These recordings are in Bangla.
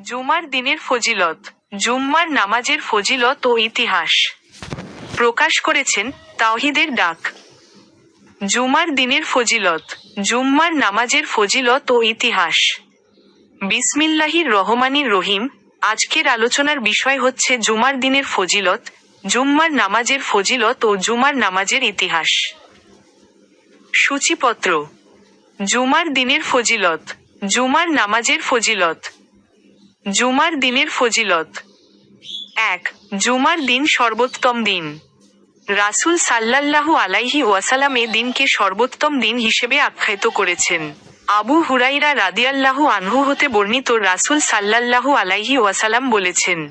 জুমার দিনের ফজিলত। জুম্মার নামাজের ফজিলত ও ইতিহাস প্রকাশ করেছেন তাওহীদের ডাক। জুমার দিনের ফজিলত। জুম্মার নামাজের ফজিলত ও ইতিহাস। বিসমিল্লাহির রহমানির রহিম। আজকের আলোচনার বিষয় হচ্ছে জুমার দিনের ফজিলত, জুম্মার নামাজের ফজিলত ও জুমার নামাজের ইতিহাস। সূচিপত্র। জুমার দিনের ফজিলত। জুমার নামাজের ফজিলত। জুমার দিনের ফজিলত। ১. জুমার দিন সর্বোত্তম দিন। রাসূল সাল্লাল্লাহু আলাইহি ওয়াসাল্লাম এ দিনকে সর্বোত্তম দিন হিসেবে আখ্যায়িত করেছেন। আবু হুরাইরা রাদিয়াল্লাহু আনহু হতে বর্ণিত, রাসূল সাল্লাল্লাহু আলাইহি ওয়াসাল্লাম বলেছেন,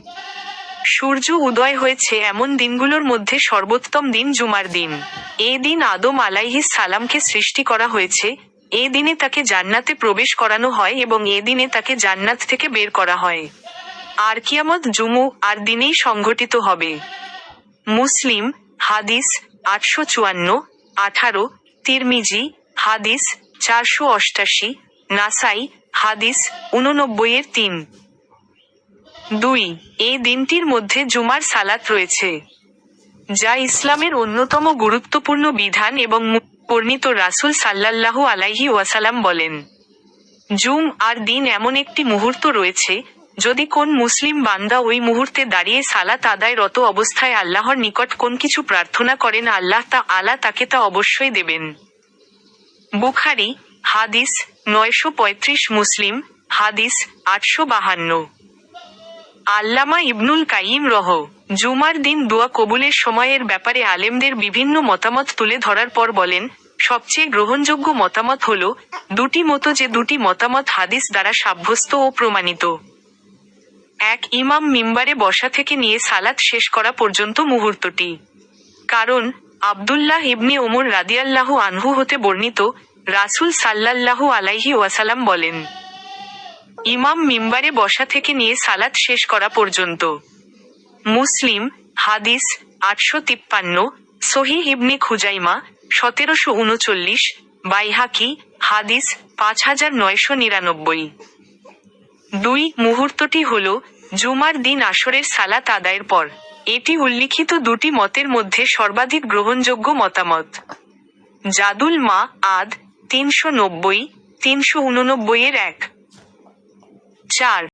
সূর্য উদয় হয়েছে এমন দিনগুলোর মধ্যে সর্বোত্তম দিন জুমার দিন। এ দিন আদম আলাইহিস সালামকে সৃষ্টি করা হয়েছে, এ দিনে তাকে জান্নাতে প্রবেশ করানো হয় এবং এ দিনে তাকে জান্নাত থেকে বের করা হয়। আর কিয়ামত আর দিনেই সংঘটিত হবে। মুসলিম হাদিস 854-18, তিরমিজি হাদিস 488, নাসাই হাদিস 89-3। ২. এই দিনটির মধ্যে জুমার সালাত রয়েছে, যা ইসলামের অন্যতম গুরুত্বপূর্ণ বিধান এবং বর্ণিত রাসূল সাল্লাল্লাহু আলাইহি ওয়াসাল্লাম বলেন, আর দিন এমন একটি মুহূর্ত রয়েছে, যদি কোন মুসলিম বান্দা ওই মুহূর্তে দাঁড়িয়ে সালাত আদায়রত অবস্থায় আল্লাহর নিকট কোন কিছু প্রার্থনা করেন, আল্লাহ তাকে তা অবশ্যই দেবেন। বুখারী হাদিস 935, মুসলিম হাদিস 852। আল্লামা ইবনুল কাইয়িম জুমার দিন দোয়া কবুলের সময়ের ব্যাপারে আলেমদের বিভিন্ন মতামত তুলে ধরার পর বলেন, সবচেয়ে গ্রহণযোগ্য মতামত হল দুটি মত, যে দুটি মতামত হাদিস দ্বারা সাব্যস্ত ও প্রমাণিত। ১. ইমাম মিম্বারে বসা থেকে নিয়ে সালাত শেষ করা পর্যন্ত মুহূর্তটি। কারণ আব্দুল্লাহ ইবনে ওমর রাদিয়াল্লাহু আনহু হতে বর্ণিত, রাসূল সাল্লাল্লাহু আলাইহি ওয়াসাল্লাম বলেন, ইমাম মিম্বারে বসা থেকে নিয়ে সালাত শেষ করা পর্যন্ত। মুসলিম হাদিস 853, সহিহ ইবনে খুজাইমা 1739, বাইহাকি হাদিস 5999। ২. মুহূর্তটি হল জুমার দিন আসরের সালাত আদায়ের পর। এটি উল্লিখিত দুটি মতের মধ্যে সর্বাধিক গ্রহণযোগ্য মতামত। জাদুল মা-আদ 390-389-1। ৪.